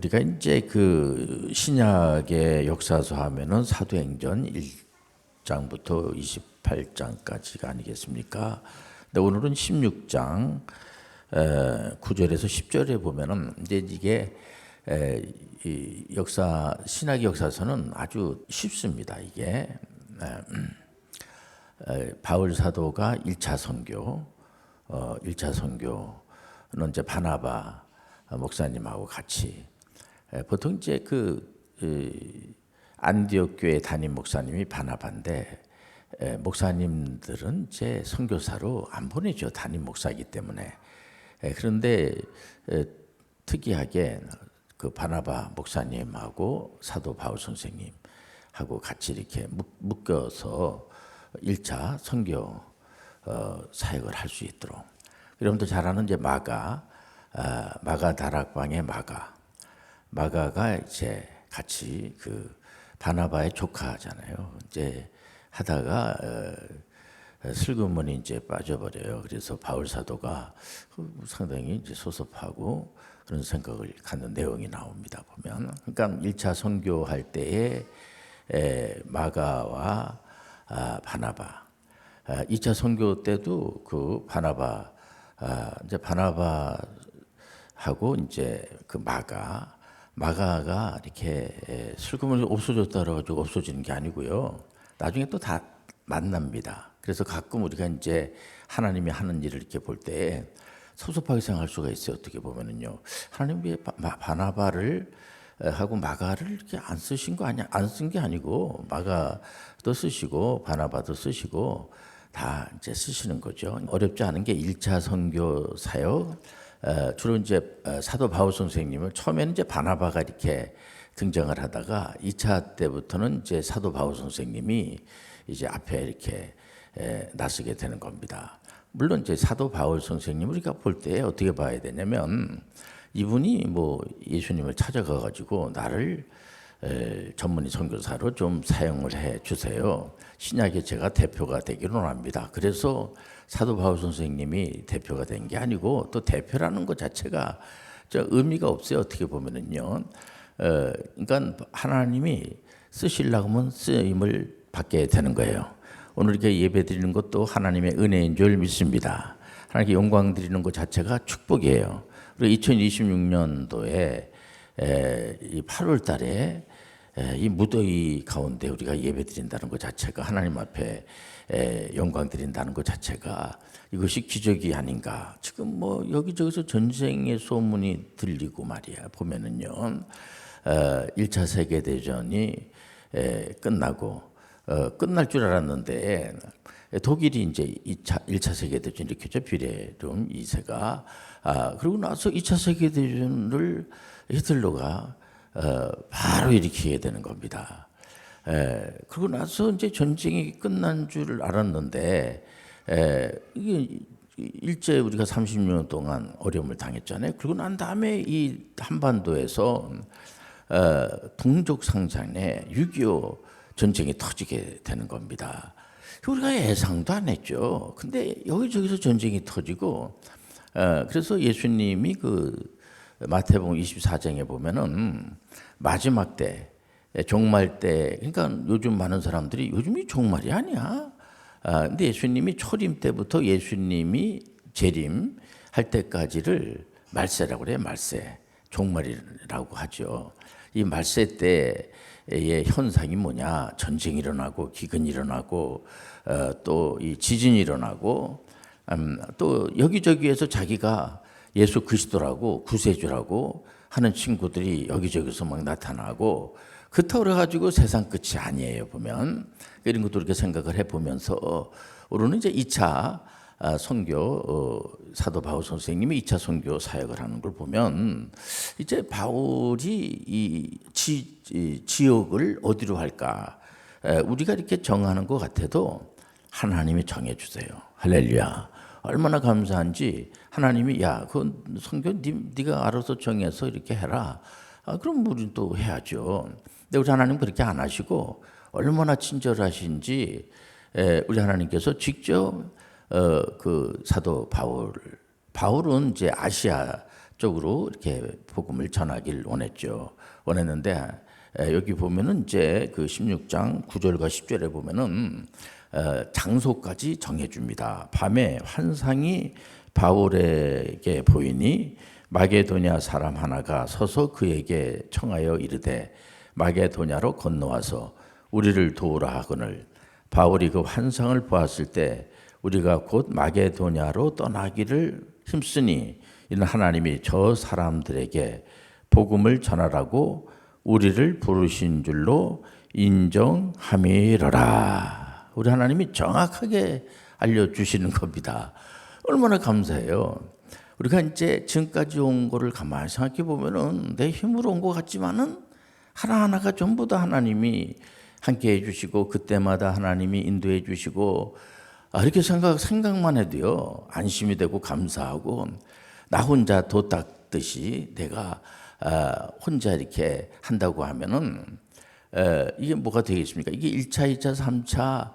우리가 이제 그 신약의 역사서 하면은 사도행전 1장부터 28장까지가 아니겠습니까? 근데 오늘은 16장 9절에서 10절에 보면은 이제 이게 이 역사 신약 역사서는 아주 쉽습니다. 이게 바울 사도가 1차 선교, 1차 선교는 이제 바나바 목사님하고 같이 보통 이제 안디옥 교회 담임 목사님이 바나바인데 목사님들은 이제 선교사로 안 보내죠. 담임 목사이기 때문에. 그런데 특이하게 그 바나바 목사님하고 사도 바울 선생님하고 같이 이렇게 묶여서 1차 선교 사역을 할 수 있도록. 여러분들 잘 아는 이제 마가 다락방의 마가가 이제 같이 그 바나바의 조카잖아요. 이제 하다가 슬그머니 이제 빠져버려요. 그래서 바울 사도가 상당히 이제 소섭하고 그런 생각을 갖는 내용이 나옵니다. 보면, 그러니까 1차 선교할 때에 마가와 바나바, 2차 선교 때도 그 이제 바나바하고 이제 그 마가가 이렇게 슬그머니 없어졌다 그래가지고 없어지는 게 아니고요. 나중에 또 다 만납니다. 그래서 가끔 우리가 이제 하나님이 하는 일을 이렇게 볼 때 섭섭하게 생각할 수가 있어요. 어떻게 보면은요, 하나님이 바나바를 하고 마가를 이렇게 안 쓰신 거 아니야? 안 쓴 게 아니고 마가도 쓰시고 바나바도 쓰시고 다 이제 쓰시는 거죠. 어렵지 않은 게 1차 선교 사역. 주로 이제 사도 바울 선생님을 처음에는 이제 바나바가 이렇게 등장을 하다가 2차 때부터는 이제 사도 바울 선생님이 이제 앞에 이렇게 나서게 되는 겁니다. 물론 이제 사도 바울 선생님 우리가 볼 때 어떻게 봐야 되냐면, 이분이 뭐 예수님을 찾아가 가지고 나를 전문의 선교사로 좀 사용을 해 주세요. 신약의 제가 대표가 되기를 원합니다. 그래서 사도 바울 선생님이 대표가 된 게 아니고, 또 대표라는 것 자체가 저 의미가 없어요. 어떻게 보면은요. 그러니까 하나님이 쓰시려고 하면 쓰임을 받게 되는 거예요. 오늘 이렇게 예배 드리는 것도 하나님의 은혜인 줄 믿습니다. 하나님께 영광 드리는 것 자체가 축복이에요. 그리고 2026년도에 이 8월 달에 이 무더위 가운데 우리가 예배 드린다는 것 자체가, 하나님 앞에 영광 드린다는 것 자체가 이것이 기적이 아닌가. 지금 뭐 여기저기서 전쟁의 소문이 들리고 말이야. 보면은요, 1차 세계대전이 끝나고 끝날 줄 알았는데 독일이 이제 1차 세계대전 일으켰죠. 비레룸 2세가. 그러고 나서 2차 세계대전을 히틀러가 바로 일으키게 되는 겁니다. 그러고 나서 이제 전쟁이 끝난 줄 알았는데, 이게 일제 우리가 30년 동안 어려움을 당했잖아요. 그러고 난 다음에 이 한반도에서 동족 상장에 6.25 전쟁이 터지게 되는 겁니다. 우리가 예상도 안 했죠. 근데 여기저기서 전쟁이 터지고, 그래서 예수님이 그 마태복음 24장에 보면은 마지막 때, 종말 때, 그러니까 요즘 많은 사람들이 요즘이 종말이 아니야. 근데 예수님이 초림 때부터 예수님이 재림할 때까지를 말세라고 그래요. 말세, 종말이라고 하죠. 이 말세 때의 현상이 뭐냐? 전쟁이 일어나고 기근이 일어나고 또 이 지진이 일어나고 또 여기저기에서 자기가 예수 그리스도라고 구세주라고 하는 친구들이 여기저기서 막 나타나고, 그렇다고 그래가지고 세상 끝이 아니에요. 보면 이런 것도 이렇게 생각을 해보면서 우리는 이제 2차 선교, 사도 바울 선생님이 2차 선교 사역을 하는 걸 보면, 이제 바울이 이 지역을 어디로 할까, 우리가 이렇게 정하는 것 같아도 하나님이 정해주세요. 할렐루야. 얼마나 감사한지. 하나님이 야, 그 선교 네가 알아서 정해서 이렇게 해라. 그럼 우리는 또 해야죠. 근데 우리 하나님 그렇게 안 하시고, 얼마나 친절하신지 우리 하나님께서 직접 그 사도 바울은 이제 아시아 쪽으로 이렇게 복음을 전하길 원했는데 여기 보면은 이제 그 16장 9절과 10절에 보면은 장소까지 정해줍니다. 밤에 환상이 바울에게 보이니 마게도냐 사람 하나가 서서 그에게 청하여 이르되 마게도냐로 건너와서 우리를 도우라 하거늘 바울이 그 환상을 보았을 때 우리가 곧 마게도냐로 떠나기를 힘쓰니 이는 하나님이 저 사람들에게 복음을 전하라고 우리를 부르신 줄로 인정함이러라. 우리 하나님이 정확하게 알려주시는 겁니다. 얼마나 감사해요. 우리가 이제 지금까지 온 거를 가만히 생각해 보면은 내 힘으로 온 것 같지만은 하나하나가 전부 다 하나님이 함께 해주시고 그때마다 하나님이 인도해 주시고 이렇게 생각만 해도요 안심이 되고 감사하고 나 혼자 도 닦듯이 내가 혼자 이렇게 한다고 하면은 이게 뭐가 되겠습니까? 이게 1차, 2차, 3차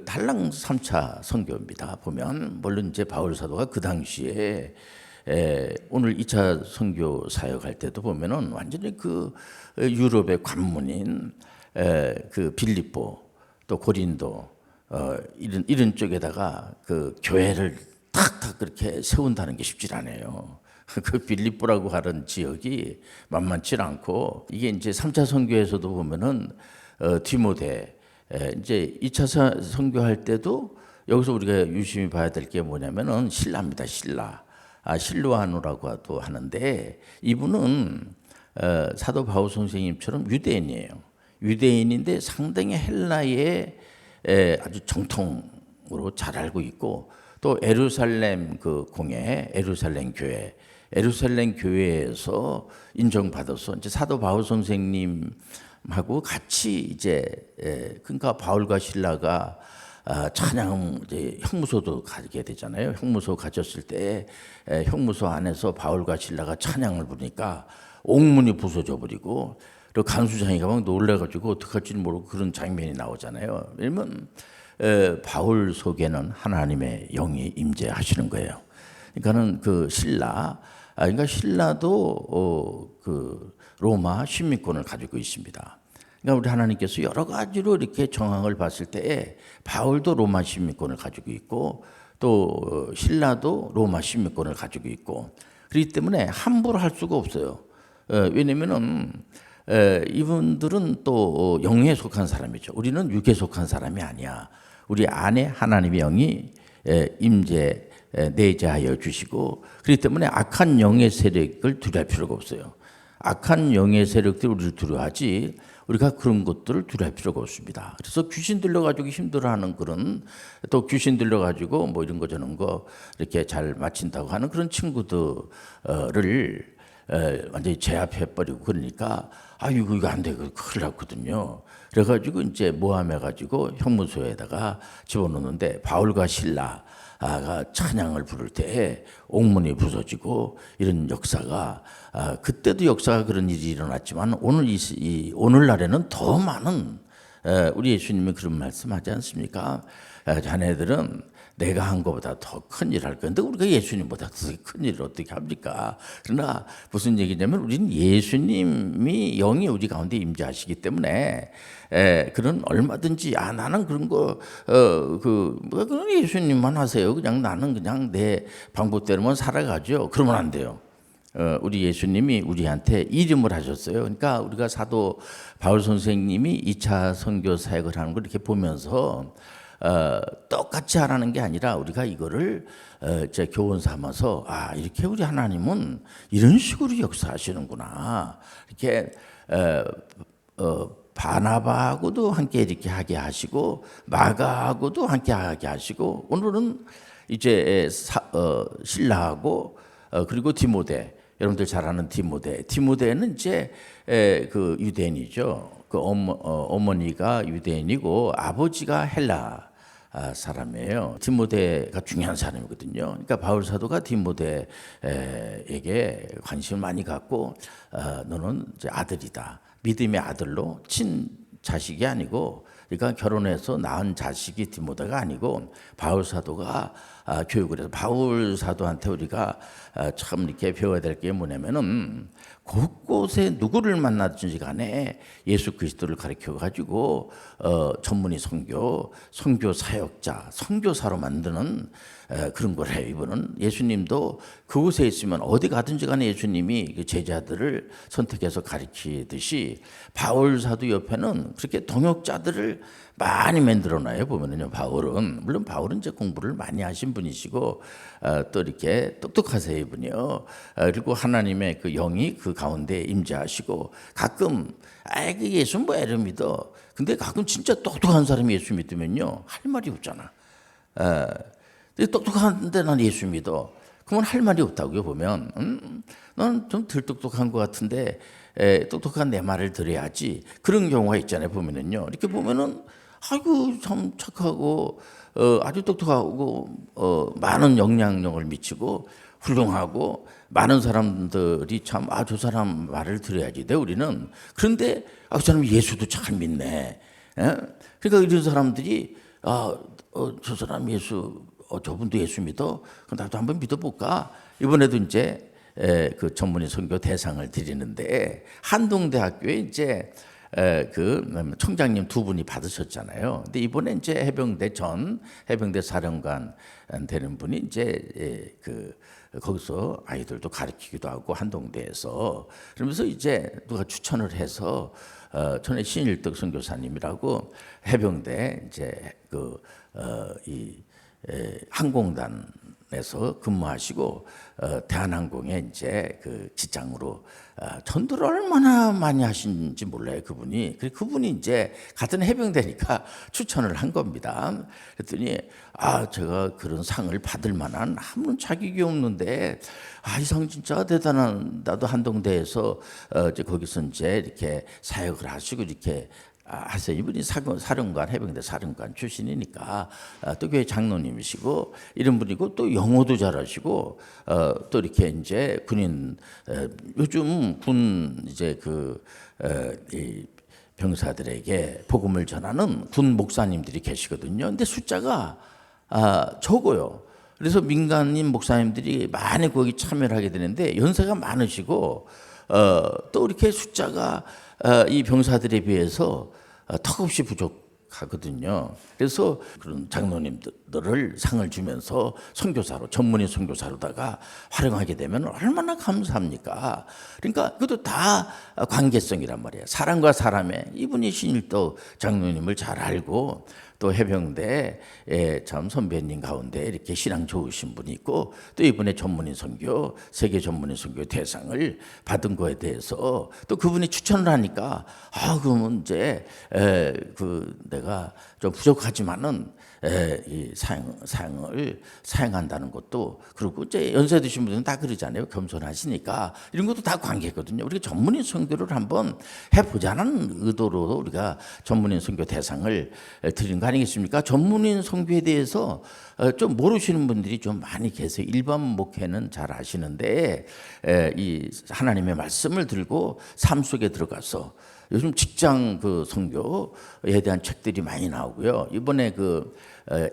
달랑 3차 선교입니다. 보면 물론 이제 바울 사도가 그 당시에 오늘 2차 선교 사역할 때도 보면은 완전히 그 유럽의 관문인 그 빌립보 또 고린도 이런 쪽에다가 그 교회를 탁탁 그렇게 세운다는 게 쉽지 않아요. 그 빌립보라고 하는 지역이 만만치 않고 이게 이제 3차 선교에서도 보면은 디모데 이제 2차 선교할 때도 여기서 우리가 유심히 봐야 될 게 뭐냐면은 신라입니다. 신라. 실로아노라고 하는데 이분은 사도 바울 선생님처럼 유대인이에요. 유대인인데 상당히 헬라의 아주 정통으로 잘 알고 있고 또 에루살렘 그 공회, 에루살렘 교회에서 인정받아서 이제 사도 바울 선생님하고 같이 이제 그러니까 바울과 실라가 찬양 이제 형무소도 가게 되잖아요. 형무소 가졌을 때 형무소 안에서 바울과 실라가 찬양을 부르니까 옥문이 부서져 버리고 또 간수장이가 막 놀래가지고 어떡할지 모르고 그런 장면이 나오잖아요. 왜냐면 바울 속에는 하나님의 영이 임재하시는 거예요. 그러니까는 그 그러니까 신라도 그 로마 시민권을 가지고 있습니다. 그러니까 우리 하나님께서 여러 가지로 이렇게 정황을 봤을 때에 바울도 로마 시민권을 가지고 있고 또 신라도 로마 시민권을 가지고 있고 그렇기 때문에 함부로 할 수가 없어요. 왜냐면은 이분들은 또 영에 속한 사람이죠. 우리는 육에 속한 사람이 아니야. 우리 안에 하나님의 영이 임재 내재하여 주시고 그렇기 때문에 악한 영의 세력을 두려워할 필요가 없어요. 악한 영의 세력들이 우리를 두려워하지 우리가 그런 것들을 두려워할 필요가 없습니다. 그래서 귀신 들려가지고 힘들어하는 그런 또 귀신 들려가지고 뭐 이런 거 저런 거 이렇게 잘 맞힌다고 하는 그런 친구들을 완전히 제압해버리고 그러니까 이거 안 돼. 큰일 났거든요. 그래가지고 이제 모함해가지고 형무소에다가 집어넣는데 바울과 신라가 찬양을 부를 때 옥문이 부서지고 이런 역사가 그때도 역사가 그런 일이 일어났지만 오늘날에는 더 많은 우리 예수님이 그런 말씀하지 않습니까? 자네들은 내가 한 것보다 더 큰 일 할 건데 우리가 예수님보다 더 큰 일을 어떻게 합니까? 그러나 무슨 얘기냐면 우리는 예수님이 영이 우리 가운데 임재하시기 때문에 그런 얼마든지 나는 그런 거 그건 예수님만 하세요. 그냥 나는 그냥 내 방법대로만 살아가죠. 그러면 안 돼요. 우리 예수님이 우리한테 이름을 하셨어요. 그러니까 우리가 사도 바울 선생님이 2차 선교 사역을 하는 걸 이렇게 보면서 똑같이 하라는 게 아니라 우리가 이거를 제 교훈 삼아서 이렇게 우리 하나님은 이런 식으로 역사하시는구나. 이렇게 바나바하고도 함께 이렇게 하게 하시고 마가하고도 함께 하게 하시고 오늘은 이제 신라하고 그리고 디모데 여러분들 잘 아는 디모데는 이제 그 유대인이죠. 그 어머니가 유대인이고 아버지가 헬라 사람이에요. 디모데가 중요한 사람이거든요. 그러니까 바울 사도가 디모데에게 관심을 많이 갖고 너는 이제 아들이다. 믿음의 아들로 자식이 아니고, 그러니까 결혼해서 낳은 자식이 디모데가 아니고 바울 사도가 교육을 해서 바울 사도한테 우리가 참 이렇게 배워야 될 게 뭐냐면은 곳곳에 누구를 만나든지 간에 예수 그리스도를 가르쳐 가지고 전문의 선교 사역자, 선교사로 만드는 그런 걸 해요. 이분은 예수님도 그곳에 있으면 어디 가든지 간에 예수님이 그 제자들을 선택해서 가르치듯이 바울 사도 옆에는 그렇게 동역자들을 많이 만들어놔요. 보면은요, 물론 바울은 이제 공부를 많이 하신 분이시고 또 이렇게 똑똑하세요, 이분이요. 그리고 하나님의 그 영이 그 가운데 임재하시고 가끔 그 예수 뭐 애를 믿어. 근데 가끔 진짜 똑똑한 사람이 예수 믿으면요 할 말이 없잖아. 똑똑한데 난 예수 믿어. 그러면 할 말이 없다고요. 보면 난 좀 덜 똑똑한 것 같은데 똑똑한 내 말을 들어야지. 그런 경우가 있잖아요. 보면은요. 이렇게 보면은 아이고 참 착하고 아주 똑똑하고 많은 영향력을 미치고 훌륭하고 많은 사람들이 참 저 사람 말을 들어야지 돼 우리는. 그런데 그 사람 예수도 잘 믿네. 그러니까 이런 사람들이 저 사람 예수 저분도 예수 믿어? 그럼 나도 한번 믿어볼까? 이번에도 이제 그 전문의 선교 대상을 드리는데 한동대학교에 이제 그 총장님 두 분이 받으셨잖아요. 근데 이번에 이제 해병대 사령관 되는 분이 이제 거기서 아이들도 가르치기도 하고 한동대에서 그러면서 이제 누가 추천을 해서 전에 신일덕 선교사님이라고 해병대 이제 이 항공단에서 근무하시고 대한항공에 이제 그 직장으로 전도를 얼마나 많이 하신지 몰라요, 그분이. 그분이 이제 같은 해병대니까 추천을 한 겁니다. 그랬더니 제가 그런 상을 받을 만한 아무런 자격이 없는데 이 상 진짜 대단한. 나도 한동대에서 이제 거기서 이제 이렇게 사역을 하시고 이렇게 하세요. 이분이 사령관, 해병대 사령관 출신이니까 또 교회 장로님이시고 이런 분이고 또 영어도 잘하시고 또 이렇게 이제 군인 요즘 군 이제 이 병사들에게 복음을 전하는 군 목사님들이 계시거든요. 근데 숫자가 적어요. 그래서 민간인 목사님들이 많이 거기 참여를 하게 되는데 연세가 많으시고 또 이렇게 숫자가 이 병사들에 비해서 턱없이 부족하거든요. 그래서 그런 장로님들을 상을 주면서 선교사로, 전문의 선교사로다가 활용하게 되면 얼마나 감사합니까? 그러니까 그것도 다 관계성이란 말이에요. 사람과 사람의. 이분이 신일덕 장로님을 잘 알고 또 해병대에 참 선배님 가운데 이렇게 신앙 좋으신 분이 있고 또 이번에 전문의 선교, 세계 전문의 선교 대상을 받은 거에 대해서 또 그분이 추천을 하니까 그러면 이제 내가 좀 부족하지만은 이 사양을 사양한다는 것도, 그리고 이제 연세 드신 분들은 다 그러잖아요. 겸손하시니까 이런 것도 다 관계거든요. 우리가 전문인 선교를 한번 해보자는 의도로 우리가 전문인 선교 대상을 드린 거 아니겠습니까? 전문인 선교에 대해서 좀 모르시는 분들이 좀 많이 계세요. 일반 목회는 잘 아시는데 이 하나님의 말씀을 들고 삶 속에 들어가서 요즘 직장 선교에 대한 책들이 많이 나오고요. 이번에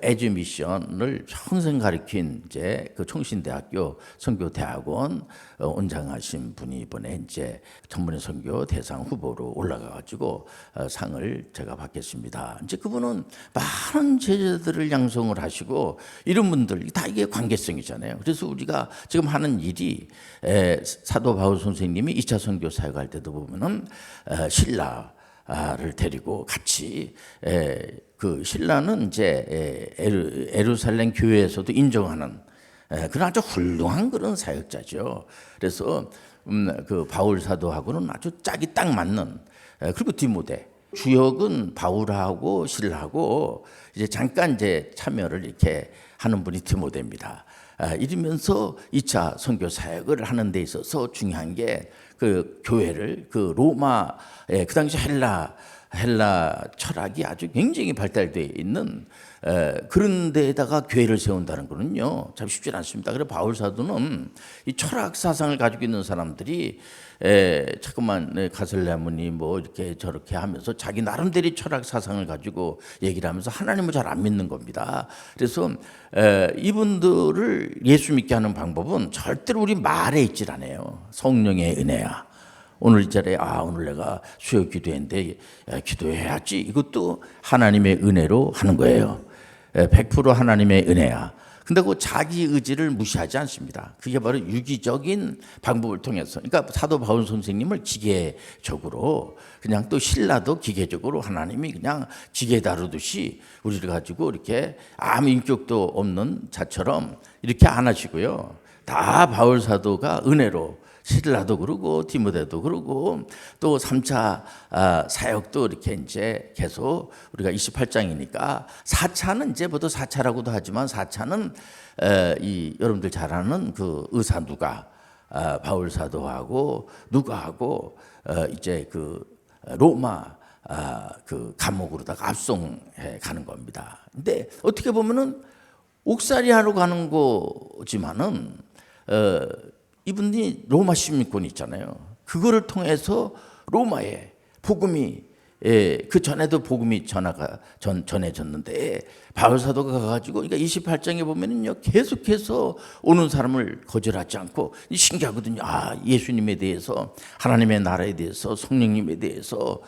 에듀 미션을 평생 가르친 이제 총신대학교 선교대학원 원장하신 분이 이번에 이제 전문의 선교 대상 후보로 올라가가지고 상을 제가 받겠습니다. 이제 그분은 많은 제자들을 양성을 하시고 이런 분들 다 이게 관계성이잖아요. 그래서 우리가 지금 하는 일이 사도 바울 선생님이 2차 선교 사역할 때도 보면은 신라를 데리고 같이 그 신라는 이제 예루살렘 교회에서도 인정하는 그런 아주 훌륭한 그런 사역자죠. 그래서 그 바울 사도하고는 아주 짝이 딱 맞는. 그리고 디모데 주역은 바울하고 신라하고 이제 잠깐 이제 참여를 이렇게 하는 분이 디모데입니다. 이러면서 2차 선교 사역을 하는 데 있어서 중요한 게 그 교회를 그 로마의 그 당시 헬라 철학이 아주 굉장히 발달되어 있는 그런 데에다가 교회를 세운다는 거는요 참 쉽지 않습니다. 그래서 바울 사도는 이 철학 사상을 가지고 있는 사람들이 자꾸만 가슬레몬이 뭐 이렇게 저렇게 하면서 자기 나름대로 철학 사상을 가지고 얘기를 하면서 하나님을 잘 안 믿는 겁니다. 그래서 이분들을 예수 믿게 하는 방법은 절대로 우리 말에 있질 않아요. 성령의 은혜야. 오늘 이 자리에 오늘 내가 수요 기도했는데 기도해야지. 이것도 하나님의 은혜로 하는 거예요. 100% 하나님의 은혜야. 근데 그 자기 의지를 무시하지 않습니다. 그게 바로 유기적인 방법을 통해서. 그러니까 사도 바울 선생님을 기계적으로 그냥 또 신라도 기계적으로 하나님이 그냥 기계 다루듯이 우리를 가지고 이렇게 아무 인격도 없는 자처럼 이렇게 안 하시고요. 다 바울 사도가 은혜로 신라도 그러고 디모데도 그러고 또 3차 사역도 이렇게 이제 계속 우리가 28장이니까 4차는 이제 보통 4차라고도 하지만 4차는 이 여러분들 잘 아는 그 의사 누가 바울 사도하고 누가하고 이제 그 로마 그 감옥으로다가 압송해 가는 겁니다. 근데 어떻게 보면은 옥살이 하러 가는 거지만은 이분이 로마 시민권 있잖아요. 그거를 통해서 로마에 복음이 그 전에도 복음이 전해졌는데 바울 사도가 가가지고 그러니까 28장에 보면은요 계속해서 오는 사람을 거절하지 않고 신기하거든요. 예수님에 대해서 하나님의 나라에 대해서 성령님에 대해서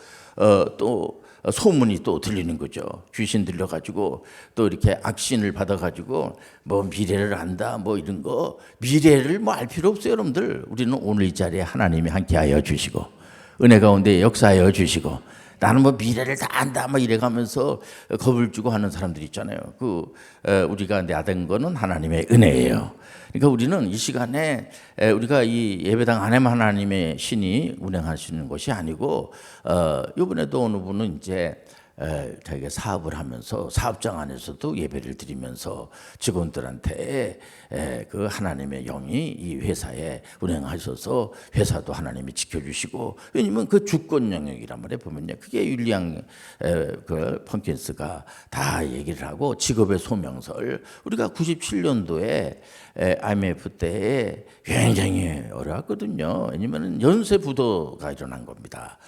또 소문이 또 들리는 거죠. 귀신 들려가지고 또 이렇게 악신을 받아가지고 뭐 미래를 안다 뭐 이런 거 미래를 뭐 알 필요 없어요. 여러분들 우리는 오늘 이 자리에 하나님이 함께하여 주시고 은혜 가운데 역사하여 주시고 나는 뭐 미래를 다 안다 막 이래가면서 겁을 주고 하는 사람들 있잖아요. 우리가 내된 거는 하나님의 은혜예요. 그러니까 우리는 이 시간에 우리가 이 예배당 안에만 하나님의 신이 운행하시는 것이 아니고 이번에도 어느 분은 이제 자기가 사업을 하면서 사업장 안에서도 예배를 드리면서 직원들한테 그 하나님의 영이 이 회사에 운행하셔서 회사도 하나님이 지켜주시고 왜냐면 그 주권 영역이란 말에 보면요 그게 윌리엄 그 펑킨스가 다 얘기를 하고 직업의 소명설 우리가 97년도에 IMF 때에 굉장히 어려웠거든요. 왜냐면 연쇄 부도가 일어난 겁니다.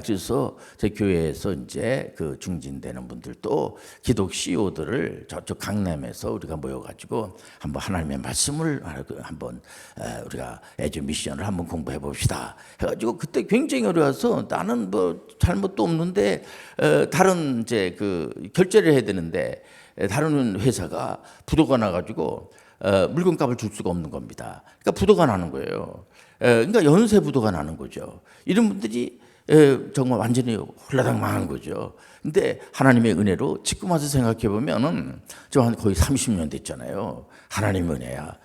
그래서 제 교회에서 이제 그 중진되는 분들도 기독 CEO들을 저쪽 강남에서 우리가 모여가지고 한번 하나님의 말씀을 한번 우리가 에듀 미션을 한번 공부해 봅시다. 해가지고 그때 굉장히 어려워서 나는 뭐 잘못도 없는데 다른 이제 그 결제를 해야 되는데 다른 회사가 부도가 나가지고 물건값을 줄 수가 없는 겁니다. 그러니까 부도가 나는 거예요. 그러니까 연쇄 부도가 나는 거죠. 이런 분들이 정말 완전히 홀라당 망한 거죠. 근데 하나님의 은혜로 지금 와서 생각해 보면은 저 한 거의 30년 됐잖아요. 하나님의 은혜야.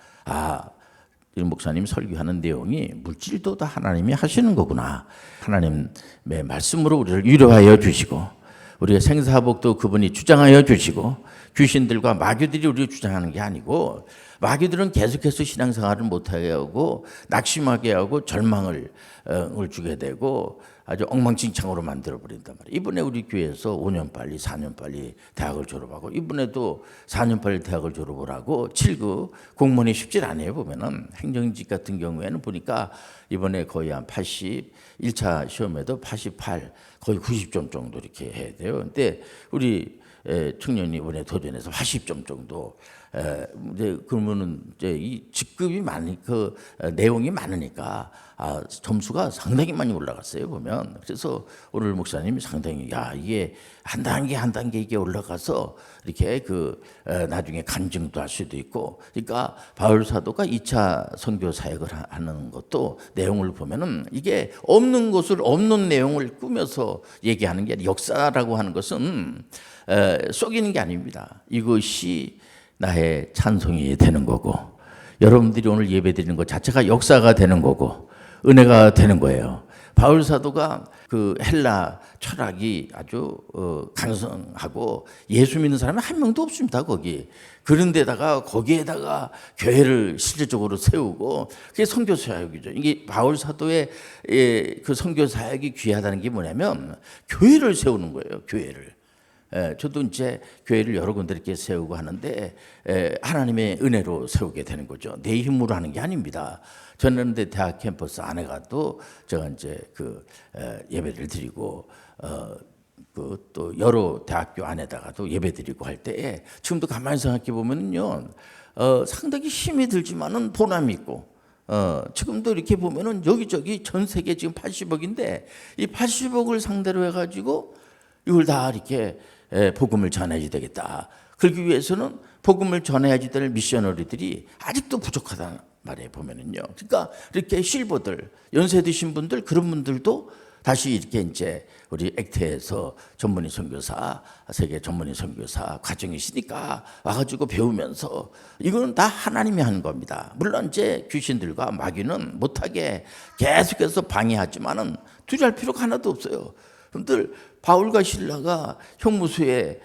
이 목사님 설교하는 내용이 물질도 다 하나님이 하시는 거구나. 하나님의 말씀으로 우리를 위로하여 주시고 우리의 생사복도 그분이 주장하여 주시고 귀신들과 마귀들이 우리를 주장하는 게 아니고 마귀들은 계속해서 신앙생활을 못하게 하고 낙심하게 하고 절망을 주게 되고 아주 엉망진창으로 만들어버린단 말이에요. 이번에 우리 교회에서 5년 빨리 4년 빨리 대학을 졸업하고 이번에도 4년 빨리 대학을 졸업을 하고 7급 공무원이 쉽지 않아요. 보면은 행정직 같은 경우에는 보니까 이번에 거의 한 80, 1차 시험에도 88, 거의 90점 정도 이렇게 해야 돼요. 근데 우리 청년이 이번에 도전해서 80점 정도. 이제 그러면은 이제 이 직급이 그 내용이 많으니까 점수가 상당히 많이 올라갔어요 보면. 그래서 오늘 목사님이 상당히 이게 한 단계 이게 올라가서 이렇게 나중에 간증도 할 수도 있고. 그러니까 바울 사도가 2차 선교 사역을 하는 것도 내용을 보면은 이게 없는 것을 없는 내용을 꾸며서 얘기하는 게 역사라고 하는 것은 속이는 게 아닙니다. 이것이 나의 찬송이 되는 거고 여러분들이 오늘 예배 드리는 것 자체가 역사가 되는 거고 은혜가 되는 거예요. 바울 사도가 그 헬라 철학이 아주 강성하고 예수 믿는 사람이 한 명도 없습니다 거기. 그런데다가 거기에다가 교회를 실질적으로 세우고 그게 선교 사역이죠. 이게 바울 사도의 그 선교 사역이 귀하다는 게 뭐냐면 교회를 세우는 거예요. 교회를. 저도 이제 교회를 여러 군데 이렇게 세우고 하는데 하나님의 은혜로 세우게 되는 거죠. 내 힘으로 하는 게 아닙니다. 저는 근데 대학 캠퍼스 안에 가도 제가 이제 그 예배를 드리고 그 또 여러 대학교 안에다가도 예배 드리고 할 때에 지금도 가만히 생각해 보면요, 상당히 힘이 들지만은 보람이 있고. 지금도 이렇게 보면은 여기저기 전 세계 지금 80억인데 이 80억을 상대로 해가지고 이걸 다 이렇게 복음을 전해야 되겠다. 그러기 위해서는 복음을 전해야지 될 미셔너리들이 아직도 부족하다는 말에 보면은요. 그러니까 이렇게 실버들, 연세 드신 분들, 그런 분들도 다시 이렇게 이제 우리 액트에서 전문의 선교사, 세계 전문의 선교사 과정이시니까 와가지고 배우면서 이거는 다 하나님이 하는 겁니다. 물론 이제 귀신들과 마귀는 못하게 계속해서 방해하지만은 두려할 필요가 하나도 없어요. 근데 바울과 실라가 형무소에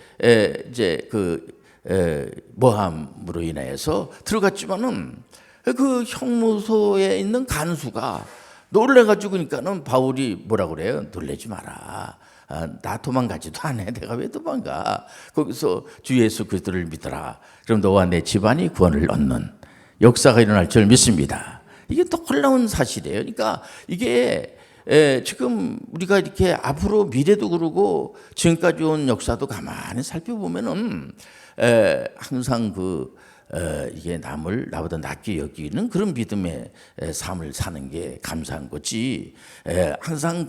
이제 그 모함으로 인해서 들어갔지만은 그 형무소에 있는 간수가 놀래가지고 그러니까는 바울이 뭐라 그래요? 놀래지 마라. 나 도망가지도 않아. 내가 왜 도망가? 거기서 주 예수 그리스도를 믿어라. 그럼 너와 내 집안이 구원을 얻는 역사가 일어날 줄 믿습니다. 이게 놀라운 사실이에요. 그러니까 이게 지금 우리가 이렇게 앞으로 미래도 그러고 지금까지 온 역사도 가만히 살펴보면은 항상 이게 남을 나보다 낫게 여기는 그런 믿음의 삶을 사는 게 감사한 거지. 항상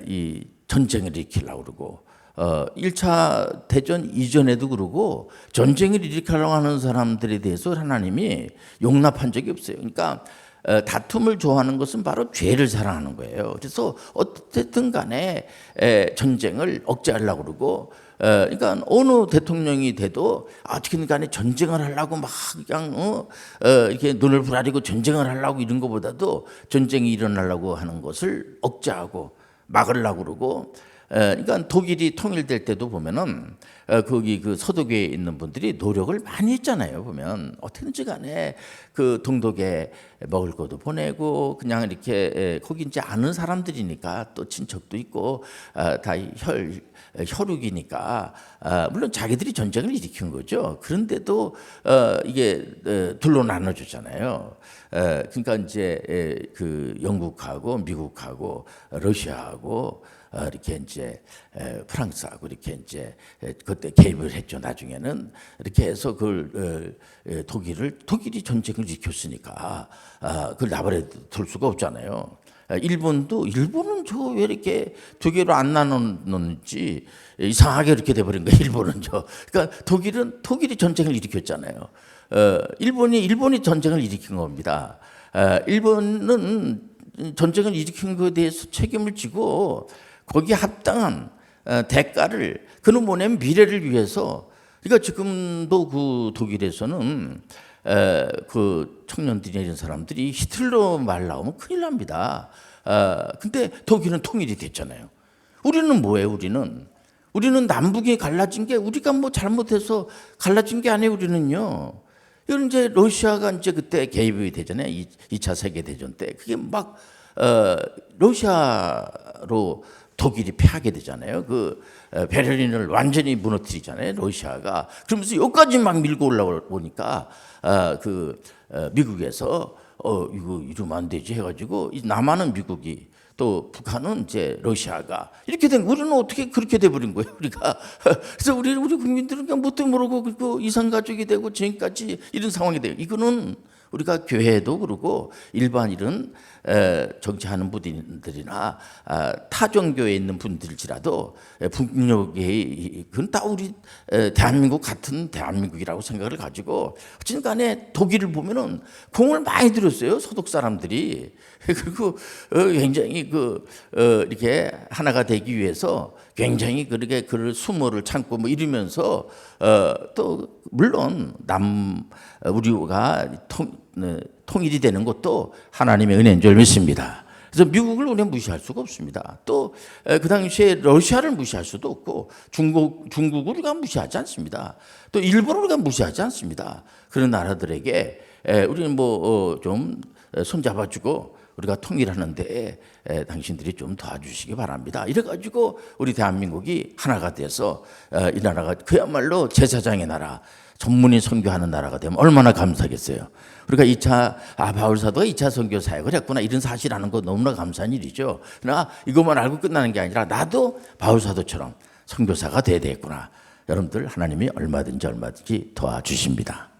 이 전쟁을 일으키려고 그러고 1차 대전 이전에도 그러고 전쟁을 일으키려고 하는 사람들에 대해서 하나님이 용납한 적이 없어요. 그러니까 다툼을 좋아하는 것은 바로 죄를 사랑하는 거예요. 그래서 어쨌든 간에 전쟁을 억제하려고 그러고 그러니까 어느 대통령이 돼도 어떻게든 간에 전쟁을 하려고 막 그냥 이렇게 눈을 부라리고 전쟁을 하려고 이런 것보다도 전쟁이 일어나려고 하는 것을 억제하고 막으려고 그러고 그러니까 독일이 통일될 때도 보면은 거기 그 서독에 있는 분들이 노력을 많이 했잖아요. 보면 어떻게든지 간에 그 동독에 먹을 것도 보내고 그냥 이렇게 거기 이제 아는 사람들이니까 또 친척도 있고 다 혈육이니까 물론 자기들이 전쟁을 일으킨 거죠. 그런데도 이게 둘로 나눠줬잖아요. 그러니까 이제 그 영국하고 미국하고 러시아하고 이렇게 이제 프랑스하고 이렇게 이제 그때 개입을 했죠. 나중에는 이렇게 해서 그걸 독일이 전쟁을 일으켰으니까 그걸 나버려 둘 수가 없잖아요. 일본은 저 왜 이렇게 두 개로 안 나눴는지 이상하게 이렇게 돼버린 거예요. 일본은 그러니까 독일이 전쟁을 일으켰잖아요. 일본이 전쟁을 일으킨 겁니다. 일본은 전쟁을 일으킨 것에 대해서 책임을 지고 거기에 합당한 대가를 그는 뭐냐면 미래를 위해서 그러니까 지금도 그 독일에서는 그 청년들이나 이런 사람들이 히틀러 말 나오면 큰일 납니다. 근데 독일은 통일이 됐잖아요. 우리는 뭐예요? 우리는 남북이 갈라진 게 우리가 뭐 잘못해서 갈라진 게 아니에요. 우리는요. 이건 이제 러시아가 이제 그때 개입이 되잖아요. 2차 세계 대전 때 그게 막 러시아로 독일이 패하게 되잖아요. 베를린을 완전히 무너뜨리잖아요. 러시아가. 그러면서 여기까지 막 밀고 올라오니까 미국에서 이거 이러면 안 되지 해가지고 남한은 미국이 또 북한은 이제 러시아가 이렇게 된 우리는 어떻게 그렇게 돼버린 거예요. 우리가 그래서 우리 국민들은 그냥 뭣도 모르고 그리고 이산 가족이 되고 지금까지 이런 상황이 돼요. 이거는 우리가 교회도 그러고 일반 이런 정치하는 분들이나 타 종교에 있는 분들이라도 북녘에 그건 다 우리 대한민국 같은 대한민국이라고 생각을 가지고 어쨌든 간에 독일을 보면은 공을 많이 들였어요. 소독 사람들이. 그리고 굉장히 이렇게 하나가 되기 위해서 굉장히 그렇게 그를 수모를 참고 뭐 이러면서 또 물론 우리가 통일이 되는 것도 하나님의 은혜인 줄 믿습니다. 그래서 미국을 우리가 무시할 수가 없습니다. 또 그 당시에 러시아를 무시할 수도 없고 중국을 우리가 무시하지 않습니다. 또 일본을 우리가 무시하지 않습니다. 그런 나라들에게 우리는 뭐 좀 손잡아주고 우리가 통일하는데 당신들이 좀 도와주시기 바랍니다. 이래가지고 우리 대한민국이 하나가 돼서 이 나라가 그야말로 제사장의 나라, 전문인 선교하는 나라가 되면 얼마나 감사하겠어요. 우리가 바울 사도가 2차 선교 사역을 했구나 이런 사실 아는 거 너무나 감사한 일이죠. 그러나 이것만 알고 끝나는 게 아니라 나도 바울 사도처럼 선교사가 돼야 되겠구나. 여러분들 하나님이 얼마든지 도와주십니다.